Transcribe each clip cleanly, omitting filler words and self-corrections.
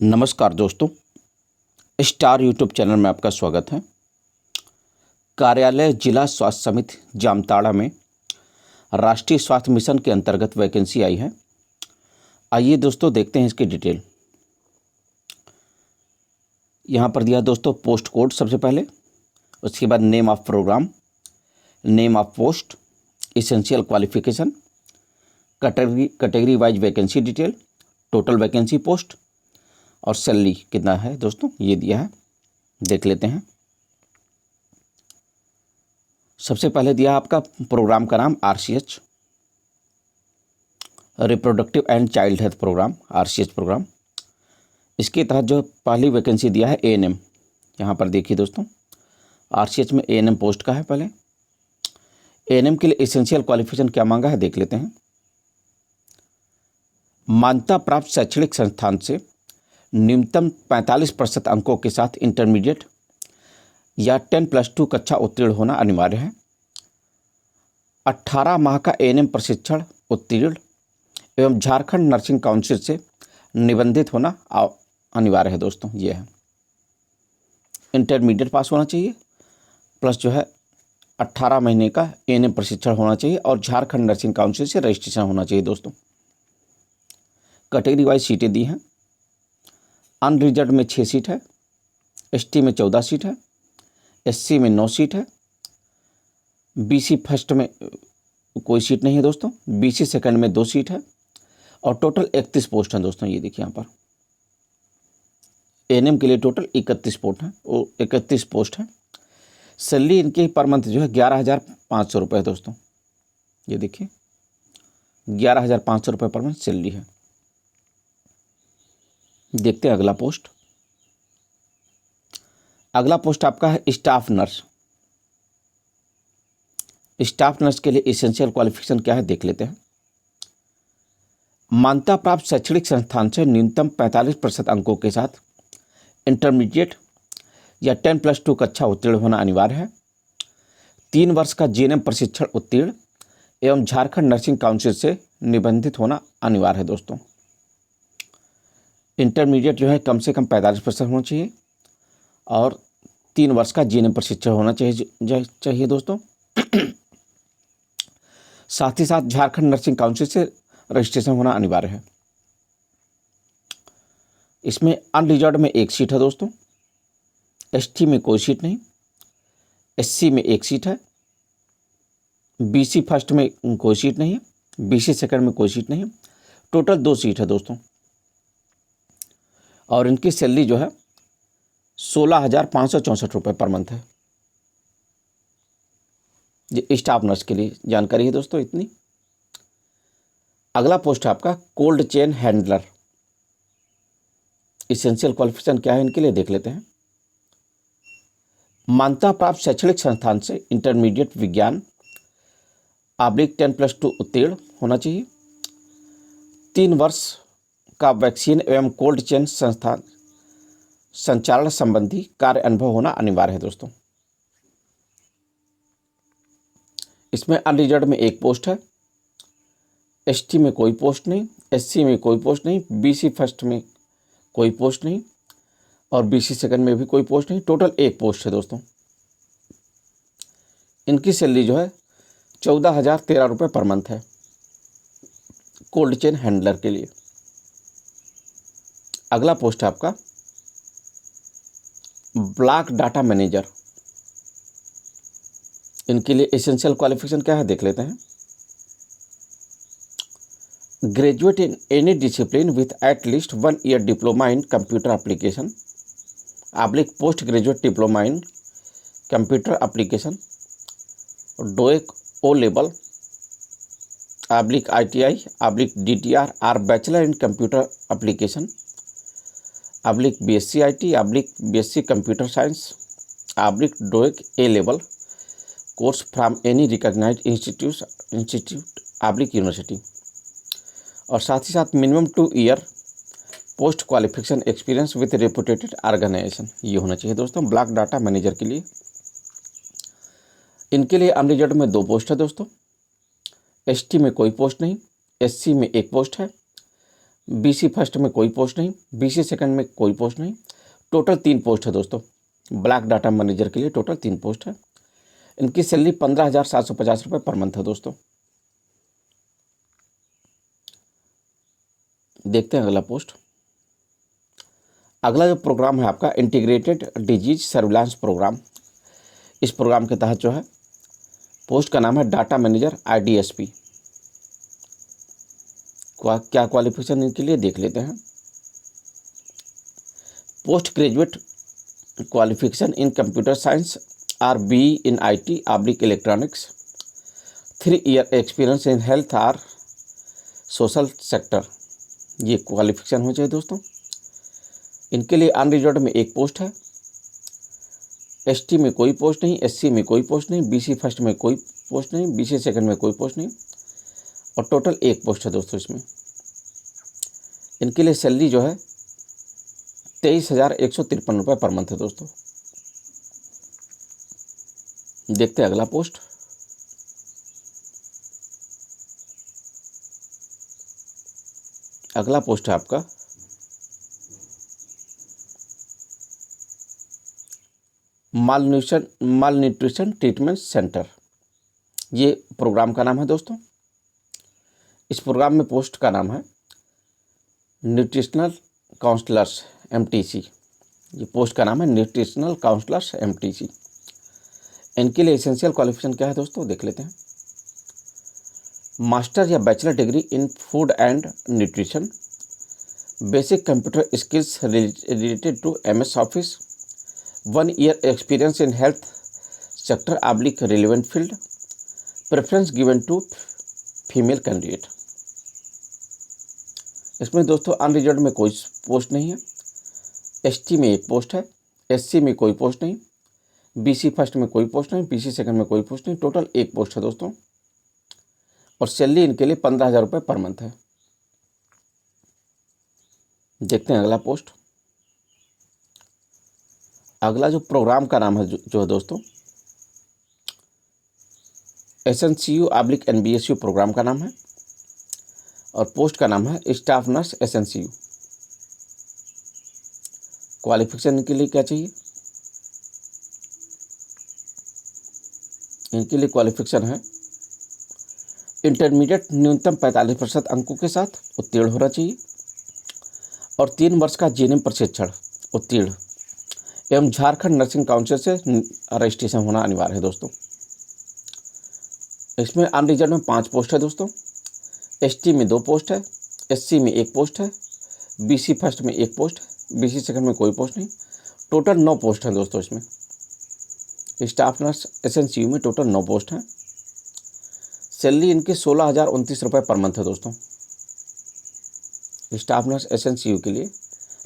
नमस्कार दोस्तों, star YouTube channel में आपका स्वागत है। कार्यालय जिला स्वास्थ्य समिति जामताड़ा में राष्ट्रीय स्वास्थ्य मिशन के अंतर्गत वैकेंसी आई है। आइए दोस्तों देखते हैं इसकी डिटेल। यहाँ पर दिया दोस्तों पोस्ट कोड सबसे पहले, उसके बाद name of programme, name of post, essential qualification, category wise vacancy detail, total vacancy post और सैलरी कितना है दोस्तों ये दिया है। देख लेते हैं। सबसे पहले दिया आपका प्रोग्राम का नाम RCH, reproductive and child health programme, RCH programme. इसके तहत जो पहली वैकेंसी दिया है ANM। यहाँ पर देखिए दोस्तों, RCH में ANM पोस्ट का है। पहले ANM के लिए एसेंशियल क्वालिफिकेशन क्या मांगा है देख लेते हैं। मान्यता प्राप्त शैक्षणिक संस्थान से न्यूनतम 45% अंकों के साथ इंटरमीडिएट या 10+2 कक्षा उत्तीर्ण होना अनिवार्य है। 18 माह का ANM प्रशिक्षण उत्तीर्ण एवं झारखंड नर्सिंग काउंसिल से निबंधित होना अनिवार्य है दोस्तों। ये है इंटरमीडिएट पास होना चाहिए, प्लस जो है 18 महीने का ANM प्रशिक्षण होना चाहिए और झारखंड नर्सिंग काउंसिल से रजिस्ट्रेशन होना चाहिए दोस्तों। कैटेगरी वाइज सीटें दी हैं। अनरिजर्व में 6 सीट है, ST में 14 सीट है, SC में 9 सीट है, BC फर्स्ट में कोई सीट नहीं है दोस्तों, BC सेकंड में 2 सीट है और टोटल 31 पोस्ट हैं दोस्तों। ये देखिए यहाँ पर ANM के लिए टोटल 31 पोस्ट है। सैलरी इनकी पर मंथ जो है 11,500 रुपये है दोस्तों। ये देखिए 11,500 रुपये पर मंथ सैलरी है। देखते हैं अगला पोस्ट। अगला पोस्ट आपका है स्टाफ नर्स। स्टाफ नर्स के लिए एसेंशियल क्वालिफिकेशन क्या है देख लेते हैं। मान्यता प्राप्त शैक्षणिक संस्थान से न्यूनतम 45% अंकों के साथ इंटरमीडिएट या 10+2 कक्षा उत्तीर्ण होना अनिवार्य है। 3 वर्ष का GNM प्रशिक्षण उत्तीर्ण एवं झारखंड नर्सिंग काउंसिल से निबंधित होना अनिवार्य है दोस्तों। इंटरमीडिएट जो है कम से कम 45% होना चाहिए और 3 वर्ष का GNM प्रशिक्षण होना चाहिए दोस्तों। साथ ही साथ झारखंड नर्सिंग काउंसिल से रजिस्ट्रेशन होना अनिवार्य है। इसमें अनरिजर्व में 1 सीट है दोस्तों, ST में कोई सीट नहीं, SC में 1 सीट है, BC फर्स्ट में कोई सीट नहीं है, BC सेकंड में कोई सीट नहीं है। टोटल 2 सीट है दोस्तों और इनकी सैलरी जो है 16,564 रुपये पर मंथ है। ये स्टाफ नर्स के लिए जानकारी है दोस्तों इतनी। अगला पोस्ट है आपका cold chain handler. Essential qualification क्या है इनके लिए देख लेते हैं। मान्यता प्राप्त शैक्षणिक संस्थान से इंटरमीडिएट विज्ञान /10+2 उत्तीर्ण होना चाहिए। 3 वर्ष का वैक्सीन एवं कोल्ड चेन संस्थान संचालन संबंधी कार्य अनुभव होना अनिवार्य है दोस्तों। इसमें अनरिजर्व में 1 पोस्ट है, ST में कोई पोस्ट नहीं, SC में कोई पोस्ट नहीं, BC फर्स्ट में कोई पोस्ट नहीं और BC सेकंड में भी कोई पोस्ट नहीं। टोटल 1 पोस्ट है दोस्तों। इनकी सैलरी जो है 14,013 रुपये पर मंथ है कोल्ड चेन हैंडलर के लिए। अगला पोस्ट है आपका ब्लॉक डाटा मैनेजर। इनके लिए एसेंशियल क्वालिफिकेशन क्या है देख लेते हैं। Graduate in any discipline with at least 1 year diploma in computer application / post graduate diploma in computer application DOEACC O level /ITI /DTR और bachelor in computer application BSc IT BSc computer science DOEACC A level course from any recognised institute university और साथ ही साथ minimum 2 year post qualification experience with reputed organisation ये होना चाहिए दोस्तों block data manager के लिए। इनके लिए अनरिजर्व में 2 पोस्ट है दोस्तों, ST में कोई पोस्ट नहीं, SC में 1 पोस्ट है, बीसी फर्स्ट में कोई पोस्ट नहीं, बीसी सेकंड में कोई पोस्ट नहीं। टोटल 3 पोस्ट है दोस्तों। ब्लैक डाटा मैनेजर के लिए टोटल 3 पोस्ट है। इनकी सैलरी 15,750 रुपये पर मंथ है दोस्तों। देखते हैं अगला पोस्ट। अगला जो प्रोग्राम है आपका इंटीग्रेटेड डिजीज सर्विलांस प्रोग्राम। इस प्रोग्राम के तहत जो है पोस्ट का नाम है डाटा मैनेजर IDSP। क्या क्वालिफिकेशन इनके लिए देख लेते हैं। Post graduate qualification in computer science or BE in IT electronics, 3 year experience in health or social sector. ये क्वालिफिकेशन हो चाहिए दोस्तों। इनके लिए अनरिजर्व्ड में 1 पोस्ट है, ST में कोई पोस्ट नहीं, SC में कोई पोस्ट नहीं, BC फर्स्ट में कोई पोस्ट नहीं, BC सेकंड में कोई पोस्ट नहीं और टोटल 1 पोस्ट है दोस्तों इसमें। इनके लिए सैलरी जो है 23,153 रुपये पर मंथ है दोस्तों। देखते हैं अगला पोस्ट। अगला पोस्ट है आपका मालन्यूट्रिशन ट्रीटमेंट सेंटर। ये प्रोग्राम का नाम है दोस्तों। इस प्रोग्राम में पोस्ट का नाम है न्यूट्रिशनल काउंसलर्स MTC। ये पोस्ट का नाम है न्यूट्रिशनल काउंसलर्स MTC। इनके लिए एसेंशियल क्वालिफिकेशन क्या है दोस्तों, देख लेते हैं। मास्टर या bachelor degree in food and nutrition, basic computer skills related to MS office, 1 year experience in health sector relevant field, preference given to female candidate. इसमें दोस्तों अनरिजर्व्ड में कोई पोस्ट नहीं है, ST में 1 पोस्ट है, SC में कोई पोस्ट नहीं, BC फर्स्ट में कोई पोस्ट नहीं, BC सेकंड में कोई पोस्ट नहीं। टोटल 1 पोस्ट है दोस्तों और सैलरी इनके लिए 15,000 रुपये पर मंथ है। देखते हैं अगला पोस्ट। अगला जो प्रोग्राम का नाम है जो है दोस्तों SNCU NBSU प्रोग्राम का नाम है और पोस्ट का नाम है स्टाफ नर्स SNCU। क्वालिफिकेशन के लिए क्या चाहिए, इनके लिए क्वालिफिकेशन है इंटरमीडिएट न्यूनतम 45% अंकों के साथ उत्तीर्ण होना चाहिए और 3 वर्ष का GNM प्रशिक्षण उत्तीर्ण एवं झारखंड नर्सिंग काउंसिल से रजिस्ट्रेशन होना अनिवार्य है दोस्तों। इसमें अनरिजर्व में 5 पोस्ट है दोस्तों, ST में 2 पोस्ट है, SC में 1 पोस्ट है, BC फर्स्ट में 1 पोस्ट है, BC सेकंड में कोई पोस्ट नहीं। टोटल 9 पोस्ट हैं दोस्तों। इसमें स्टाफ नर्स SNCU में टोटल 9 पोस्ट हैं। सैलरी इनकी 16,029 रुपये पर मंथ है दोस्तों। स्टाफ नर्स SNCU के लिए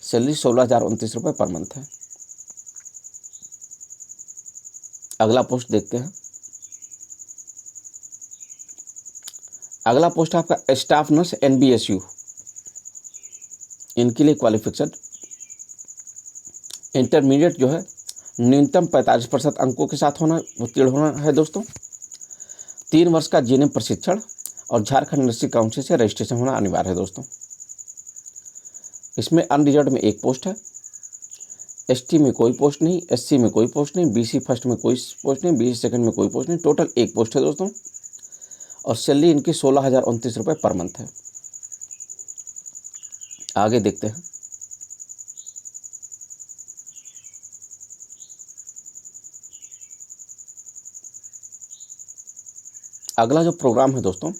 सैलरी 16,029 रुपये पर मंथ है। अगला पोस्ट देखते हैं। अगला पोस्ट आपका स्टाफ नर्स NBSU। इनके लिए क्वालिफिकेशन इंटरमीडिएट जो है न्यूनतम 45% अंकों के साथ उत्तीर्ण होना है दोस्तों। 3 वर्ष का GNM प्रशिक्षण और झारखंड नर्सिंग काउंसिल से रजिस्ट्रेशन होना अनिवार्य है दोस्तों। इसमें अनरिजर्व्ड में 1 पोस्ट है, ST में कोई पोस्ट नहीं, SC में कोई पोस्ट नहीं, BC फर्स्ट में कोई पोस्ट नहीं, BC सेकंड में कोई पोस्ट नहीं। टोटल 1 पोस्ट है दोस्तों और सैलरी इनकी 16,029 रुपये पर मंथ है। आगे देखते हैं। अगला जो प्रोग्राम है दोस्तों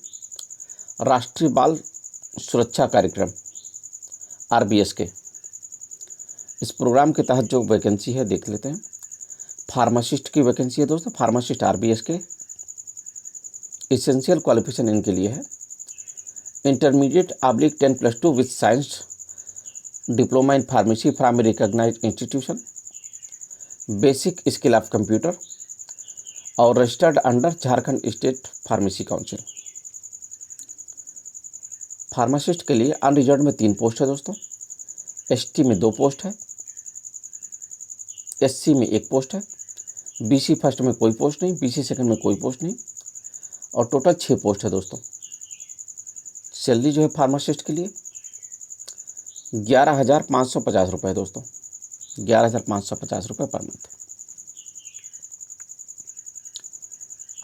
राष्ट्रीय बाल सुरक्षा कार्यक्रम RBS के। इस प्रोग्राम के तहत जो वैकेंसी है देख लेते हैं। फार्मासिस्ट की वैकेंसी है दोस्तों, फार्मासिस्ट RBS के। एसेंशियल क्वालिफिकेशन इनके लिए है intermediate /10+2 with science diploma in pharmacy from recognised institution, basic skill of computer और registered under Jharkhand state pharmacy council. Pharmacist के लिए अनरिजर्व्ड में 3 पोस्ट है दोस्तों, ST में 2 पोस्ट है, SC में 1 पोस्ट है, BC फर्स्ट में कोई पोस्ट नहीं, BC सेकंड में कोई पोस्ट नहीं और टोटल 6 पोस्ट है दोस्तों। सैलरी जो है फार्मासिस्ट के लिए ₹11,550 दोस्तों, ₹11,550 पर मंथ।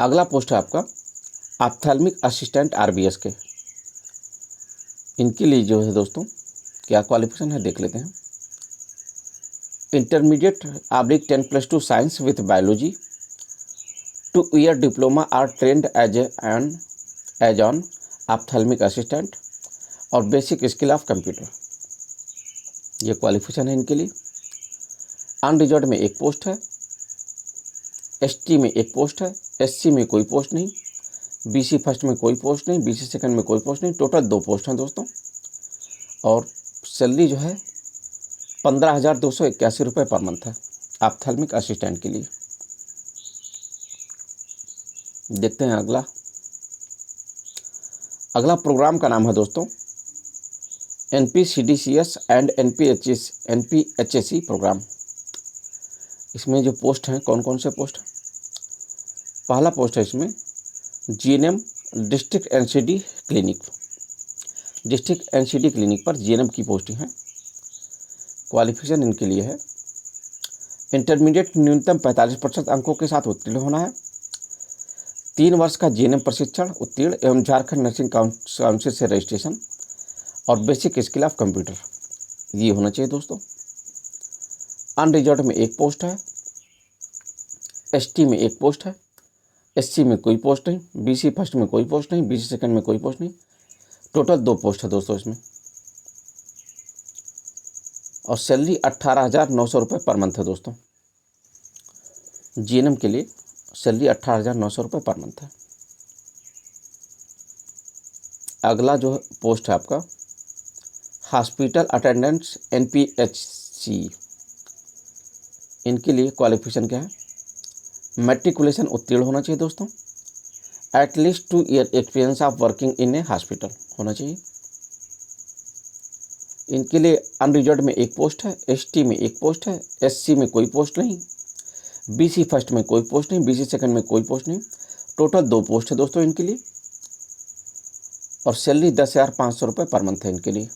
अगला पोस्ट है आपका ऑप्थेल्मिक असिस्टेंट आरबीएस के। इनके लिए जो है दोस्तों क्या क्वालिफिकेशन है देख लेते हैं। Intermediate / 10+2 science with biology, 2 year diploma or trained as on ophthalmic assistant और बेसिक स्किल ऑफ कंप्यूटर, ये क्वालिफिकेशन है इनके लिए। अनरिजर्व्ड में एक पोस्ट है, एसटी में एक पोस्ट है, एससी में कोई पोस्ट नहीं, बीसी फर्स्ट में कोई पोस्ट नहीं, बीसी सेकंड में कोई पोस्ट नहीं, टोटल 2 पोस्ट हैं दोस्तों। और सैलरी जो है ₹15,281 पर मंथ है ऑप्थेल्मिक असिस्टेंट के लिए। देखते हैं अगला प्रोग्राम का नाम है दोस्तों NPCDCS एंड NPHSC प्रोग्राम। इसमें जो पोस्ट हैं कौन कौन से पोस्ट हैं। पहला पोस्ट है इसमें GNM district NCD clinic, district NCD clinic पर GNM की पोस्टिंग है। क्वालिफिकेशन इनके लिए है इंटरमीडिएट न्यूनतम 45% अंकों के साथ उत्तीर्ण होना है, 3 वर्ष का GNM प्रशिक्षण उत्तीर्ण एवं झारखंड नर्सिंग काउंसिल से रजिस्ट्रेशन और बेसिक स्किल ऑफ कंप्यूटर, ये होना चाहिए दोस्तों। अनरिजर्व्ड में एक पोस्ट है, एसटी में एक पोस्ट है, एससी में कोई पोस्ट नहीं, बीसी फर्स्ट में कोई पोस्ट नहीं, बीसी सेकंड में कोई पोस्ट नहीं, टोटल 2 पोस्ट है दोस्तों इसमें। और सैलरी ₹18,900 पर मंथ है दोस्तों। GNM के लिए सैलरी ₹18,900 पर मंथ है। अगला जो पोस्ट है आपका हॉस्पिटल अटेंडेंट्स NPHC, इनके लिए क्वालिफिकेशन क्या है, मैट्रिकुलेशन उत्तीर्ण होना चाहिए दोस्तों, at least 2 year experience of working in a hospital होना चाहिए। इनके लिए अनरिजर्व्ड में एक पोस्ट है, एसटी में एक पोस्ट है, एससी में कोई पोस्ट नहीं, बीसी फर्स्ट में कोई पोस्ट नहीं, बीसी सेकंड में कोई पोस्ट नहीं, टोटल 2 पोस्ट है दोस्तों इनके लिए। और सैलरी ₹10,500 पर मंथ है इनके लिए।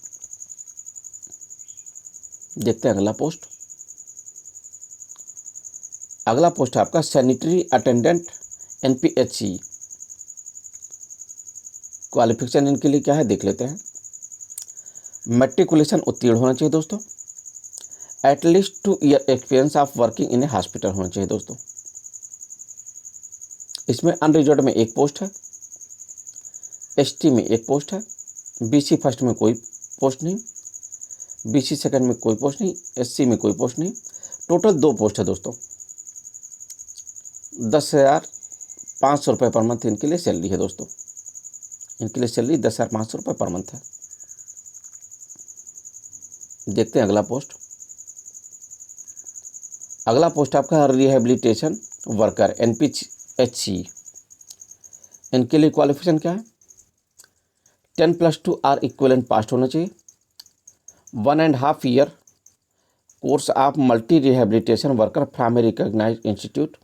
देखते हैं अगला पोस्ट है आपका सैनिटरी अटेंडेंट NPHC। क्वालिफिकेशन इनके लिए क्या है देख लेते हैं। मैट्रिकुलेशन उत्तीर्ण होना चाहिए दोस्तों, at least 2 year experience of working in a hospital होना चाहिए दोस्तों। इसमें अनरिजर्व्ड में एक पोस्ट है, एसटी में एक पोस्ट है, बीसी फर्स्ट में कोई पोस्ट नहीं, बीसी सेकंड में कोई पोस्ट नहीं, एससी में कोई पोस्ट नहीं, टोटल 2 पोस्ट है दोस्तों। ₹10,500 पर मंथ इनके लिए सैलरी है दोस्तों। इनके लिए सैलरी ₹10,500 पर मंथ है। देखते हैं अगला पोस्ट आपका रिहेबिलिटेशन वर्कर NPHC। इनके लिए क्वालिफिकेशन क्या है, 10+2 आर इक्विवेलेंट पास होना चाहिए, 1.5 year course of multi rehabilitation worker from a recognised institute,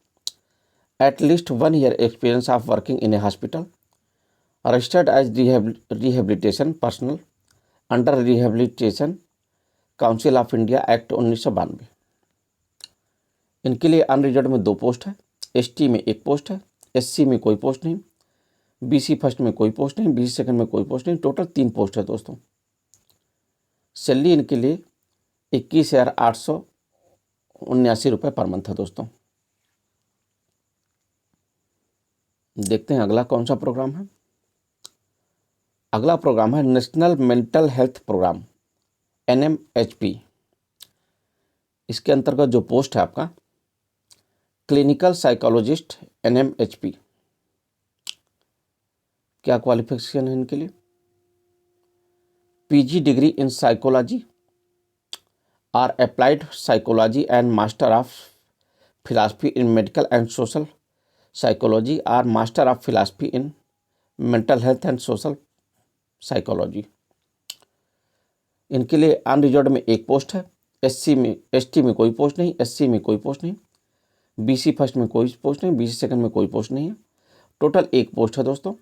at least 1 year experience of working in a hospital, registered as rehabilitation personnel under rehabilitation council of India act 1992। इनके लिए unreserved में 2 post है, ST में एक post है, SC में कोई post नहीं, बीसी फर्स्ट में कोई पोस्ट नहीं, बीसी सेकंड में कोई पोस्ट नहीं, टोटल 3 पोस्ट है दोस्तों। सैलरी इनके लिए ₹21,879 पर मंथ है दोस्तों। देखते हैं अगला कौन सा प्रोग्राम है। अगला प्रोग्राम है national mental health programme NMHP। इसके अंतर्गत जो पोस्ट है आपका क्लिनिकल साइकोलॉजिस्ट NMHP। क्या क्वालिफिकेशन है इनके लिए, PG डिग्री इन साइकोलॉजी और applied psychology and master of philosophy in medical and social psychology और master of philosophy in mental health and social psychology. इनके लिए अनरिजर्व्ड में एक पोस्ट है, एसटी में कोई पोस्ट नहीं, एससी में कोई पोस्ट नहीं, बीसी फर्स्ट में कोई पोस्ट नहीं, बीसी सेकंड में कोई पोस्ट नहीं है, टोटल 1 पोस्ट है दोस्तों।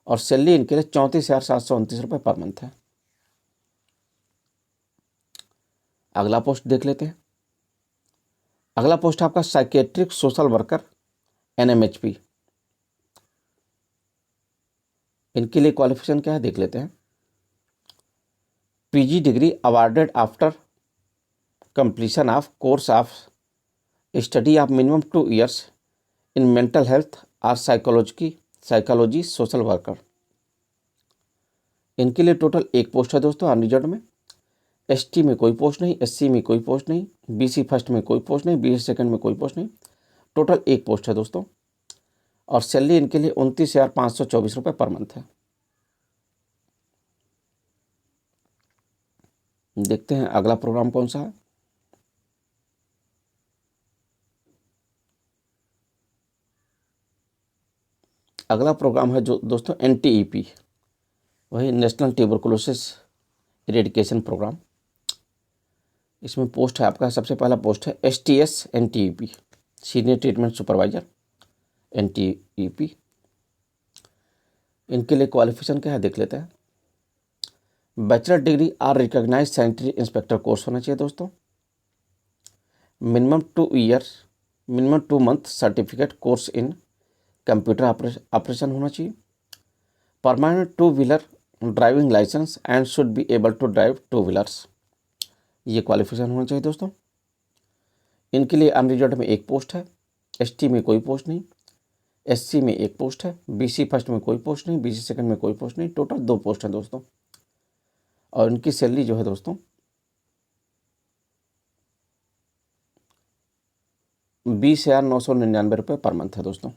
और सैलरी इनके लिए ₹34,729 पर मंथ है। अगला पोस्ट देख लेते हैं। अगला पोस्ट आपका साइकेट्रिक सोशल वर्कर NMHP। इनके लिए क्वालिफिकेशन क्या है देख लेते हैं। PG degree awarded after completion of course of study of minimum 2 years in mental health और साइकोलॉजी सोशल वर्कर। इनके लिए टोटल एक पोस्ट है दोस्तों अनरिजर्व्ड में। ST में कोई पोस्ट नहीं, SC में कोई पोस्ट नहीं, BC फर्स्ट में कोई पोस्ट नहीं, BC सेकंड में कोई पोस्ट नहीं, टोटल एक पोस्ट है दोस्तों। और सैलरी इनके लिए 29,524 रुपये पर मंथ है। देखते हैं अगला प्रोग्राम कौन सा है। अगला प्रोग्राम है जो दोस्तों NTEP, वही नेशनल ट्यूबरकुलोसिस इरेडिकेशन प्रोग्राम। इसमें पोस्ट है आपका, सबसे पहला पोस्ट है STS NTEP senior treatment supervisor NTEP। इनके लिए क्वालिफिकेशन क्या है देख लेते हैं। बैचलर डिग्री और रिकॉग्नाइज सैनिटरी इंस्पेक्टर कोर्स होना चाहिए दोस्तों। Minimum 2 month certificate course in computer operation होना चाहिए। Permanent 2-wheeler driving licence and should be able to drive 2-wheelers। ये क्वालिफिकेशन होना चाहिए दोस्तों। इनके लिए अनरिजर्व्ड में एक पोस्ट है, ST में कोई पोस्ट नहीं, SC में एक पोस्ट है, BC फर्स्ट में कोई पोस्ट नहीं, BC सेकंड में कोई पोस्ट नहीं, टोटल 2 पोस्ट हैं दोस्तों। और इनकी सैलरी जो है दोस्तों 20,999 रुपये पर मंथ है दोस्तों।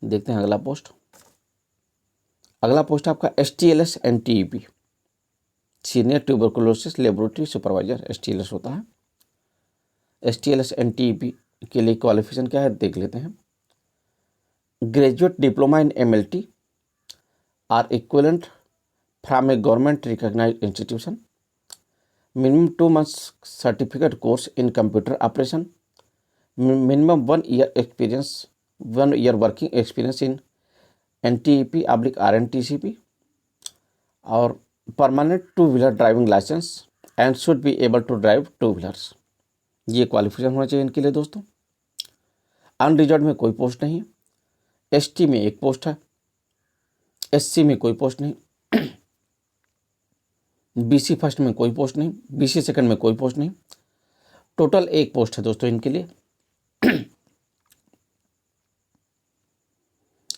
देखते हैं अगला पोस्ट। अगला पोस्ट आपका STLS NTEP senior tuberculosis laboratory supervisor STLS होता है। STLS NTEP के लिए क्वालिफिकेशन क्या है देख लेते हैं। Graduate diploma in MLT or equivalent from a government recognised institution, minimum 2 months certificate course in computer operation, minimum 1 year working experience in NTEP RNTCP और permanent 2-wheeler driving licence and should be able to drive 2-wheelers। ये qualification होना चाहिए इनके लिए दोस्तों। Unreserved में कोई post नहीं है, ST में एक पोस्ट है, SC में कोई पोस्ट नहीं, BC फर्स्ट में कोई पोस्ट नहीं, BC सेकंड में कोई पोस्ट नहीं, टोटल एक पोस्ट है दोस्तों इनके लिए।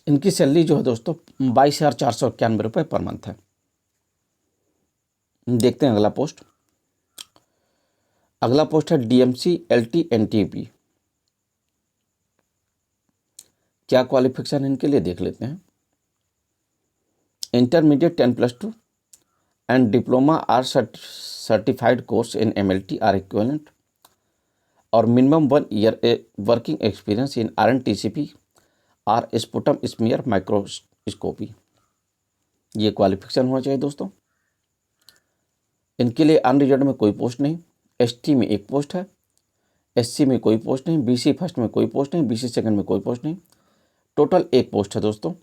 इनकी सैलरी जो है दोस्तों 22,491 रुपये पर मंथ है। देखते हैं अगला पोस्ट। अगला पोस्ट है DMC LT NTEP। क्या क्वालिफिकेशन इनके लिए देख लेते हैं। Intermediate 10+2 and diploma or certified course in MLT or equivalent और minimum 1 year working experience in RNTCP or sputum smear microscopy. ये क्वालिफिकेशन होना चाहिए दोस्तों। इनके लिए अनरिजर्व्ड में कोई पोस्ट नहीं, ST में एक पोस्ट है, SC में कोई पोस्ट नहीं, BC फर्स्ट में कोई पोस्ट नहीं, BC सेकंड में कोई पोस्ट नहीं, टोटल एक पोस्ट है दोस्तों।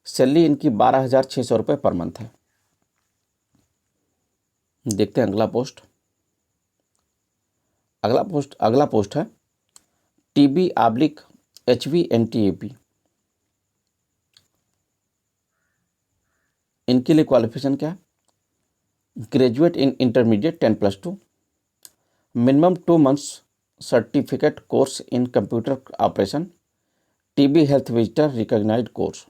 सैलरी इनकी 12,600 रुपये पर मंथ है। देखते हैं अगला पोस्ट। अगला पोस्ट है TB/HV NTEP। इनके लिए क्वालिफिकेशन क्या है। Graduate in intermediate 10+2, minimum 2 months certificate course in computer operation, TB health visitor recognised course,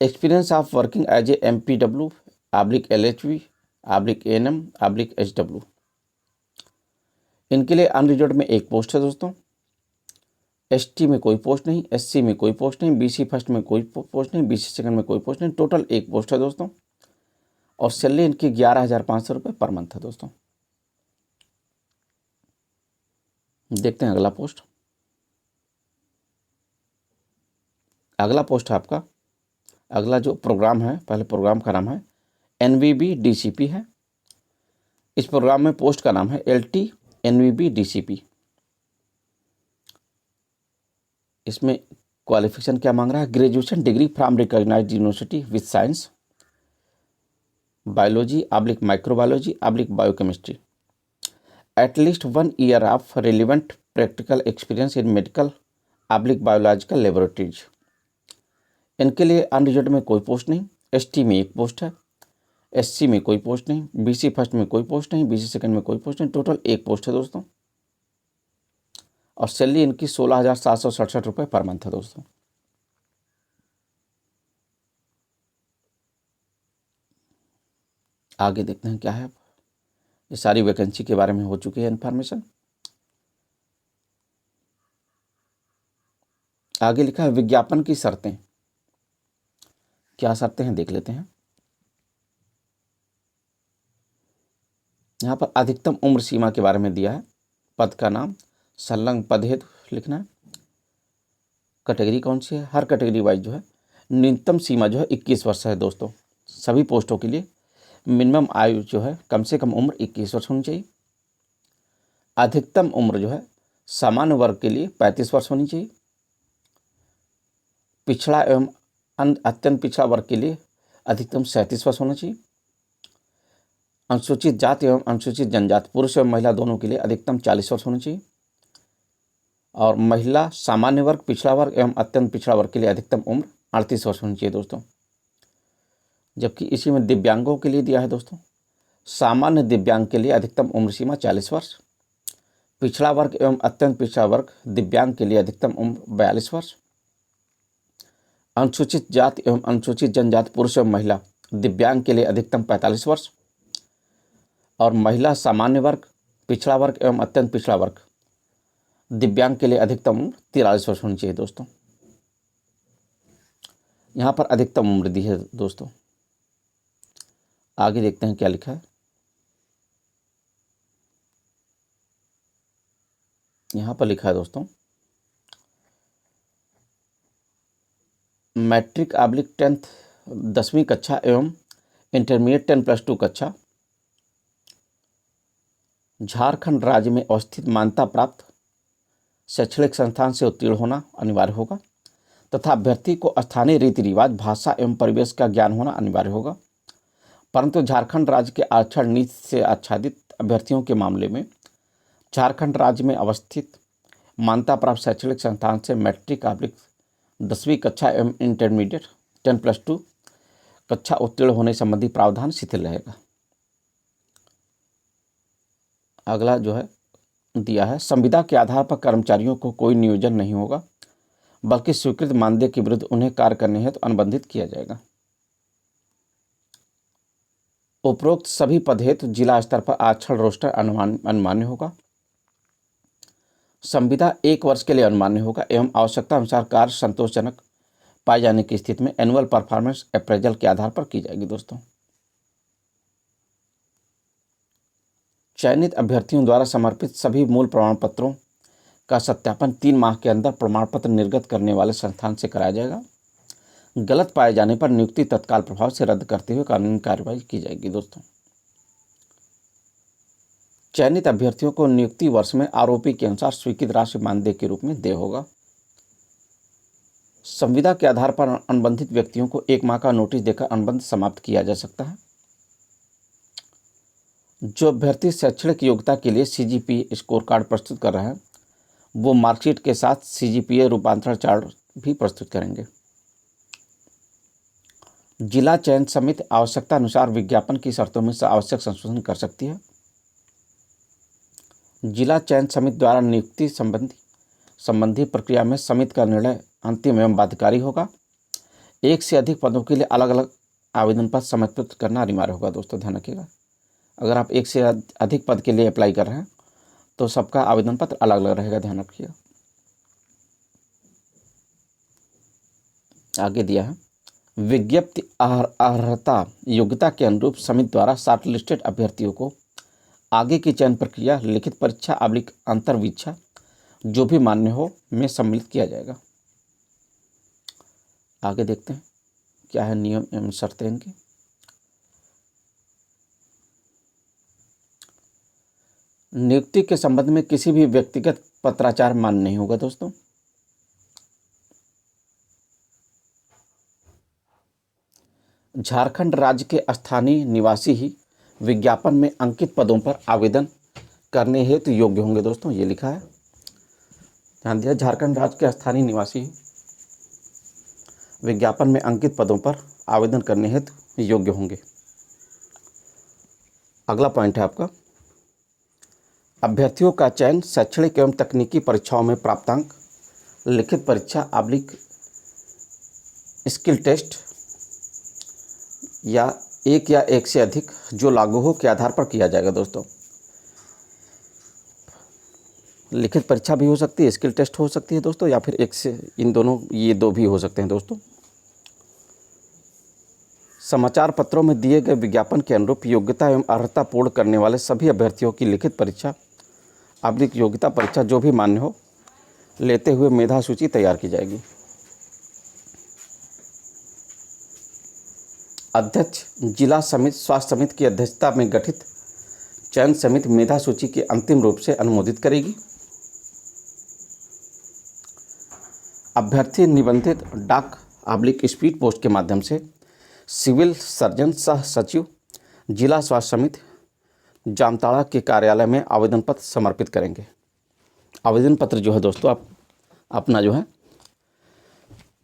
experience of working as a MPW/LHV/ANM/HW। इनके लिए अनरिजर्व्ड में एक पोस्ट है दोस्तों। ST में कोई पोस्ट नहीं, SC में कोई पोस्ट नहीं, BC फर्स्ट में कोई पोस्ट नहीं, BC सेकंड में कोई पोस्ट नहीं, टोटल एक पोस्ट है दोस्तों। और सैलरी इनकी 11,500 रुपये पर मंथ है दोस्तों। देखते हैं अगला पोस्ट। अगला पोस्ट है आपका, अगला जो प्रोग्राम है, पहले प्रोग्राम का नाम है NVB DCP है। इस प्रोग्राम में पोस्ट का नाम है LT NVB DCP। इसमें क्वालिफिकेशन क्या मांग रहा है। Graduation degree from recognised university with science, biology / microbiology / biochemistry, at least 1 year of relevant practical experience in medical / biological laboratories. इनके लिए अनरिजर्व में कोई पोस्ट नहीं, ST में एक पोस्ट है, SC में कोई पोस्ट नहीं, BC फर्स्ट में कोई पोस्ट नहीं, BC सेकंड में कोई पोस्ट नहीं, टोटल एक पोस्ट है दोस्तों। और सैलरी इनकी 16,767 रुपये पर मंथ है दोस्तों। आगे देखते हैं क्या है। ये सारी वैकेंसी के बारे में हो चुकी है इन्फॉर्मेशन। आगे लिखा है विज्ञापन की शर्तें। क्या शर्तें हैं देख लेते हैं। यहाँ पर अधिकतम उम्र सीमा के बारे में दिया है, पद का नाम, संलग्न पद हेतु लिखना है, कैटेगरी कौन सी है, हर कैटेगरी वाइज जो है न्यूनतम सीमा जो है 21 वर्ष है दोस्तों। सभी पोस्टों के लिए मिनिमम आयु जो है कम से कम उम्र 21 वर्ष होनी चाहिए। अधिकतम उम्र जो है सामान्य वर्ग के लिए 35 वर्ष होनी चाहिए। पिछड़ा एवं अत्यंत पिछड़ा वर्ग के लिए अधिकतम 37 वर्ष होना चाहिए। अनुसूचित जाति एवं अनुसूचित जनजाति पुरुष एवं महिला दोनों के लिए अधिकतम 40 वर्ष होना चाहिए। और महिला, सामान्य वर्ग, पिछड़ा वर्ग एवं अत्यंत पिछड़ा वर्ग के लिए अधिकतम उम्र 38 वर्ष होनी चाहिए दोस्तों। जबकि इसी में दिव्यांगों के लिए दिया है दोस्तों, सामान्य दिव्यांग के लिए अधिकतम उम्र सीमा 40 वर्ष, पिछड़ा वर्ग एवं अत्यंत पिछड़ा वर्ग दिव्यांग के लिए अधिकतम उम्र 42 वर्ष, अनुसूचित जाति एवं अनुसूचित जनजाति पुरुष एवं महिला दिव्यांग के लिए अधिकतम 45 वर्ष, और महिला, सामान्य वर्ग, पिछड़ा वर्ग एवं अत्यंत पिछड़ा वर्ग दिव्यांग के लिए अधिकतम उम्र 43 वर्ष होनी चाहिए दोस्तों। यहाँ पर अधिकतम उम्र दी है दोस्तों। आगे देखते हैं क्या लिखा है। यहाँ पर लिखा है दोस्तों, मैट्रिक / 10th 10वीं कक्षा एवं इंटरमीडिएट 10+2 कक्षा झारखंड राज्य में अवस्थित मान्यता प्राप्त शैक्षणिक संस्थान से उत्तीर्ण होना अनिवार्य होगा तथा अभ्यर्थी को स्थानीय रीति रिवाज, भाषा एवं परिवेश का ज्ञान होना अनिवार्य होगा। परंतु झारखंड राज्य के आरक्षण नीति से आच्छादित अभ्यर्थियों के मामले में झारखंड राज्य में अवस्थित मान्यता प्राप्त शैक्षणिक संस्थान से मैट्रिक / 10वीं कक्षा एवं इंटरमीडिएट 10+2 कक्षा उत्तीर्ण होने संबंधी प्रावधान शिथिल रहेगा। अगला जो है दिया है, संविदा के आधार पर कर्मचारियों को कोई नियोजन नहीं होगा, बल्कि स्वीकृत मानदेय के विरुद्ध उन्हें कार्य करने हेतु अनुबंधित किया जाएगा। उपरोक्त सभी पद हेतु जिला स्तर पर आरक्षण रोस्टर अनुमान्य होगा। संविदा 1 वर्ष के लिए अनुमान्य होगा एवं आवश्यकता अनुसार कार्य संतोषजनक पाए जाने की स्थिति में एनुअल परफॉर्मेंस अप्रेजल के आधार पर की जाएगी दोस्तों। चयनित अभ्यर्थियों द्वारा समर्पित सभी मूल प्रमाण पत्रों का सत्यापन 3 माह के अंदर प्रमाण पत्र निर्गत करने वाले संस्थान से कराया जाएगा। गलत पाए जाने पर नियुक्ति तत्काल प्रभाव से रद्द करते हुए कानूनी कार्रवाई की जाएगी दोस्तों। चयनित अभ्यर्थियों को नियुक्ति वर्ष में आरोपी के अनुसार स्वीकृत राशि मानदेय के रूप में देय होगा। संविदा के आधार पर अनुबंधित व्यक्तियों को 1 माह का नोटिस देकर अनुबंध समाप्त किया जा सकता है। जो अभ्यर्थी शैक्षणिक योग्यता के लिए CGPA स्कोर कार्ड प्रस्तुत कर रहे हैं वो मार्कशीट के साथ CGPA रूपांतरण चार्ट भी प्रस्तुत करेंगे। जिला चयन समिति आवश्यकता अनुसार विज्ञापन की शर्तों में से आवश्यक संशोधन कर सकती है। जिला चयन समिति द्वारा नियुक्ति संबंधी प्रक्रिया में समिति का निर्णय अंतिम एवं बाध्यकारी होगा। 1 से अधिक पदों के लिए अलग अलग आवेदन पत्र समर्पित करना अनिवार्य होगा दोस्तों, ध्यान रखिएगा। अगर आप 1 से अधिक पद के लिए अप्लाई कर रहे हैं तो सबका आवेदन पत्र अलग अलग रहेगा, ध्यान रखिएगा। आगे दिया है, विज्ञप्ति अर्हता योग्यता के अनुरूप समिति द्वारा शॉर्ट लिस्टेड अभ्यर्थियों को आगे की चयन प्रक्रिया लिखित परीक्षा / अंतर्वीक्षा जो भी मान्य हो में सम्मिलित किया जाएगा। आगे देखते हैं क्या है नियम एवं शर्तें इनकी। नियुक्ति के संबंध में किसी भी व्यक्तिगत पत्राचार मान्य नहीं होगा दोस्तों। झारखंड राज्य के स्थानीय निवासी ही विज्ञापन में अंकित पदों पर आवेदन करने हेतु योग्य होंगे। दोस्तों ये लिखा है, ध्यान दिया, झारखंड राज्य के स्थानीय निवासी विज्ञापन में अंकित पदों पर आवेदन करने हेतु योग्य होंगे। अगला पॉइंट है आपका, अभ्यर्थियों का चयन शैक्षणिक एवं तकनीकी परीक्षाओं में प्राप्तांक, लिखित परीक्षा आब्लिक स्किल टेस्ट या एक से अधिक जो लागू हो के आधार पर किया जाएगा। दोस्तों लिखित परीक्षा भी हो सकती है, स्किल टेस्ट हो सकती है दोस्तों, या फिर एक से, इन दोनों, ये दो भी हो सकते हैं दोस्तों। समाचार पत्रों में दिए गए विज्ञापन के अनुरूप योग्यता एवं अर्हता पूर्ण करने वाले सभी अभ्यर्थियों की लिखित परीक्षा आब्लिक योग्यता परीक्षा जो भी मान्य हो लेते हुए मेधा सूची तैयार की जाएगी। अध्यक्ष जिला समिति स्वास्थ्य समिति की अध्यक्षता में गठित चयन समिति मेधा सूची की अंतिम रूप से अनुमोदित करेगी। अभ्यर्थी निबंधित डाक आब्लिक स्पीड पोस्ट के माध्यम से सिविल सर्जन सह सचिव जिला स्वास्थ्य समिति जामताड़ा के कार्यालय में आवेदन पत्र समर्पित करेंगे। आवेदन पत्र जो है दोस्तों आप अपना जो है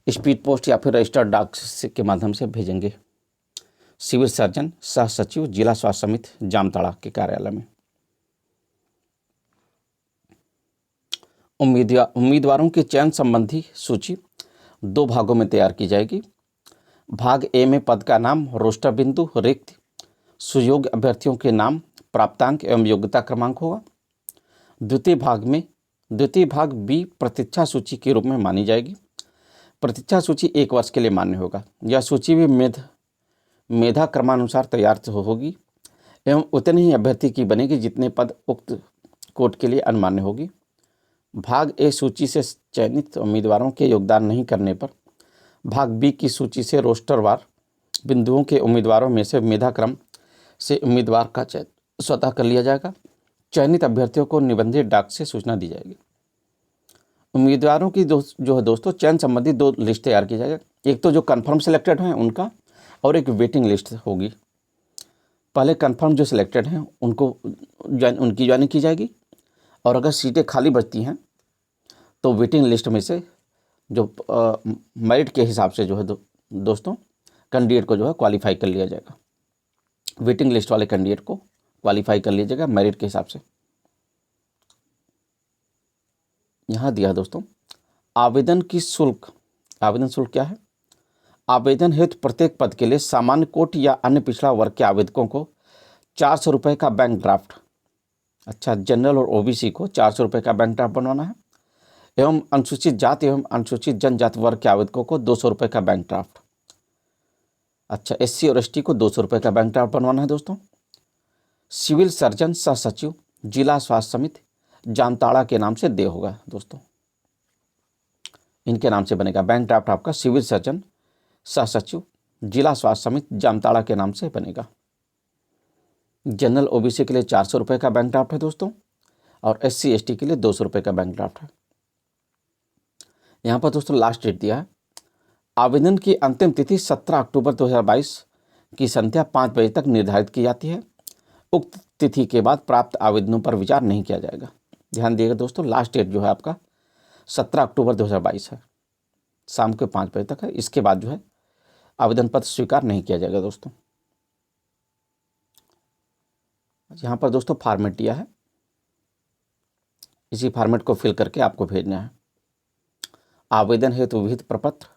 स्पीड पोस्ट या फिर रजिस्टर्ड डाक के माध्यम से भेजेंगे सिविल सर्जन सह सचिव जिला स्वास्थ्य समिति जामताड़ा के कार्यालय में। उम्मीदवारों के चयन संबंधी सूची 2 भागों में तैयार की जाएगी। भाग ए में पद का नाम, रोस्टर बिंदु, रिक्त, सुयोग्य अभ्यर्थियों के नाम, प्राप्तांक एवं योग्यता क्रमांक होगा। द्वितीय भाग बी प्रतीक्षा सूची के रूप में मानी जाएगी। प्रतीक्षा सूची 1 वर्ष के लिए मान्य होगा। यह सूची भी मेधा क्रमानुसार तैयार होगी एवं उतने ही अभ्यर्थी की बनेगी जितने पद उक्त कोड के लिए अनुमान्य होगी। भाग ए सूची से चयनित उम्मीदवारों के योगदान नहीं करने पर भाग बी की सूची से रोस्टरवार बिंदुओं के उम्मीदवारों में से मेधा क्रम से उम्मीदवार का चयन स्वतः कर लिया जाएगा। चयनित अभ्यर्थियों को निबंधित डाक से सूचना दी जाएगी। उम्मीदवारों की जो है दोस्तों चयन संबंधी 2 लिस्ट तैयार की जाएगी। एक तो जो कन्फर्म सिलेक्टेड हैं उनका, और एक वेटिंग लिस्ट होगी। पहले कन्फर्म जो सिलेक्टेड हैं उनकी ज्वाइनिंग की जाएगी, और अगर सीटें खाली बचती हैं तो वेटिंग लिस्ट में से जो मेरिट के हिसाब से जो है दोस्तों कैंडिडेट को जो है क्वालिफाई कर लिया जाएगा। वेटिंग लिस्ट वाले कैंडिडेट को क्वालिफाई कर लिया जाएगा मेरिट के हिसाब से। यहाँ दिया दोस्तों आवेदन शुल्क क्या है? आवेदन हेतु प्रत्येक पद के लिए सामान्य कोटि या अन्य पिछड़ा वर्ग के आवेदकों को 400 रुपये का बैंक ड्राफ्ट, जनरल और ओबीसी को 400 रुपये का बैंक ड्राफ्ट बनवाना है, एवं अनुसूचित जाति एवं अनुसूचित जनजाति वर्ग के आवेदकों को 200 रुपये का बैंक ड्राफ्ट, एससी और एसटी को 200 रुपये का बैंक ड्राफ्ट बनवाना है दोस्तों। सिविल सर्जन सह सचिव जिला स्वास्थ्य समिति जामताड़ा के नाम से देय होगा दोस्तों, इनके नाम से बनेगा बैंक ड्राफ्ट आपका। सिविल सर्जन सह सचिव जिला स्वास्थ्य समिति जामताड़ा के नाम से बनेगा। जनरल ओबीसी के लिए 400 रुपये का बैंक ड्राफ्ट है दोस्तों, और एससी एसटी के लिए 200 रुपये का बैंक ड्राफ्ट है। यहाँ पर दोस्तों लास्ट डेट दिया है। आवेदन की अंतिम तिथि 17 अक्टूबर 2022 की संध्या 5 बजे तक निर्धारित की जाती है। उक्त तिथि के बाद प्राप्त आवेदनों पर विचार नहीं किया जाएगा। ध्यान दिएगा दोस्तों, लास्ट डेट जो है आपका 17 अक्टूबर 2022 है, शाम के 5 बजे तक है। इसके बाद जो है आवेदन पत्र स्वीकार नहीं किया जाएगा दोस्तों। यहाँ पर दोस्तों फॉर्मेट दिया है, इसी फॉर्मेट को फिल करके आपको भेजना है। आवेदन हेतु विहित प्रपत्र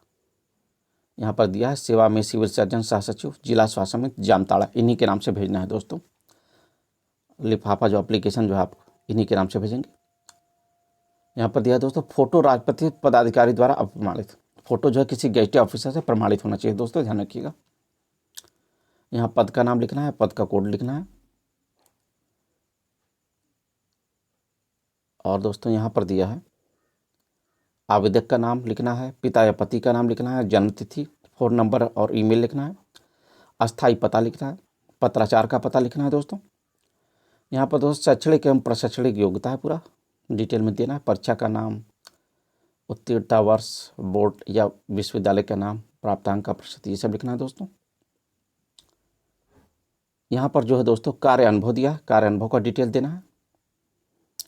यहाँ पर दिया है, सेवा में सिविल सर्जन सह सचिव जिला स्वास्थ्य समिति जामताड़ा, इन्हीं के नाम से भेजना है दोस्तों। लिफाफा जो एप्लीकेशन जो है आप इन्हीं के नाम से भेजेंगे। यहाँ पर दिया है दोस्तों, फोटो राजपत्रित पदाधिकारी द्वारा अप्रमाणित, फोटो जो है किसी गेजेटेड ऑफिसर से प्रमाणित होना चाहिए दोस्तों, ध्यान रखिएगा। यहाँ पद का नाम लिखना है, पद का कोड लिखना है, और दोस्तों यहाँ पर दिया है आवेदक का नाम लिखना है, पिता या पति का नाम लिखना है, जन्म तिथि, फ़ोन नंबर और ईमेल लिखना है, अस्थायी पता लिखना है, पत्राचार का पता लिखना है दोस्तों। यहाँ पर दोस्तों शैक्षणिक एवं प्रशैक्षणिक योग्यता है पूरा डिटेल में देना है, परीक्षा का नाम, उत्तीर्णता वर्ष, बोर्ड या विश्वविद्यालय का नाम, प्राप्तांक का प्रतिशत, ये सब लिखना है दोस्तों। यहाँ पर जो है दोस्तों कार्य अनुभव दिया है, कार्य अनुभव का डिटेल देना है।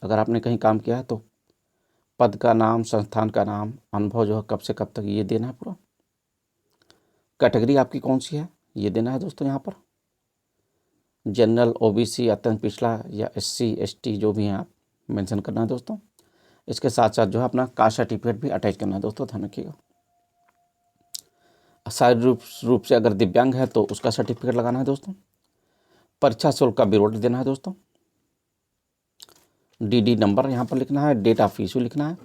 अगर आपने कहीं काम किया है तो पद का नाम, संस्थान का नाम, अनुभव जो है कब से कब तक, ये देना है पूरा। कैटेगरी आपकी कौन सी है ये देना है दोस्तों। यहाँ पर जनरल, ओबीसी, अत्यंत पिछड़ा या SC ST जो भी हैं आप मेंशन करना है दोस्तों। इसके साथ साथ जो है अपना कास्ट सर्टिफिकेट भी अटैच करना है दोस्तों, ध्यान रखिएगा। शारीरिक रूप से अगर दिव्यांग है तो उसका सर्टिफिकेट लगाना है दोस्तों। परीक्षा शुल्क का विवरण देना है दोस्तों। DD नंबर यहाँ पर लिखना है, डेट ऑफ इशू लिखना है,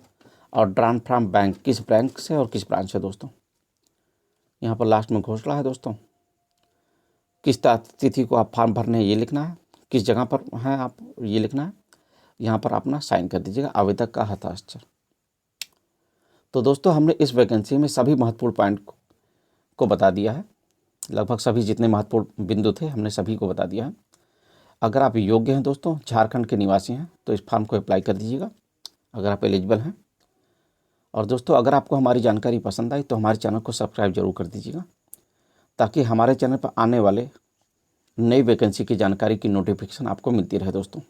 और ड्रान फ्रॉम बैंक, किस बैंक से और किस ब्रांच से दोस्तों। यहाँ पर लास्ट में घोषणा है दोस्तों, किस तिथि को आप फॉर्म भरने हैं ये लिखना है, किस जगह पर हैं आप ये लिखना है। यहाँ पर अपना साइन कर दीजिएगा, आवेदक का हस्ताक्षर। तो दोस्तों हमने इस वैकेंसी में सभी महत्वपूर्ण पॉइंट को बता दिया है। लगभग सभी जितने महत्वपूर्ण बिंदु थे हमने सभी को बता दिया है। अगर आप योग्य हैं दोस्तों, झारखंड के निवासी हैं, तो इस फॉर्म को अप्लाई कर दीजिएगा अगर आप एलिजिबल हैं। और दोस्तों अगर आपको हमारी जानकारी पसंद आई तो हमारे चैनल को सब्सक्राइब जरूर कर दीजिएगा, ताकि हमारे चैनल पर आने वाले नई वैकेंसी की जानकारी की नोटिफिकेशन आपको मिलती रहे दोस्तों।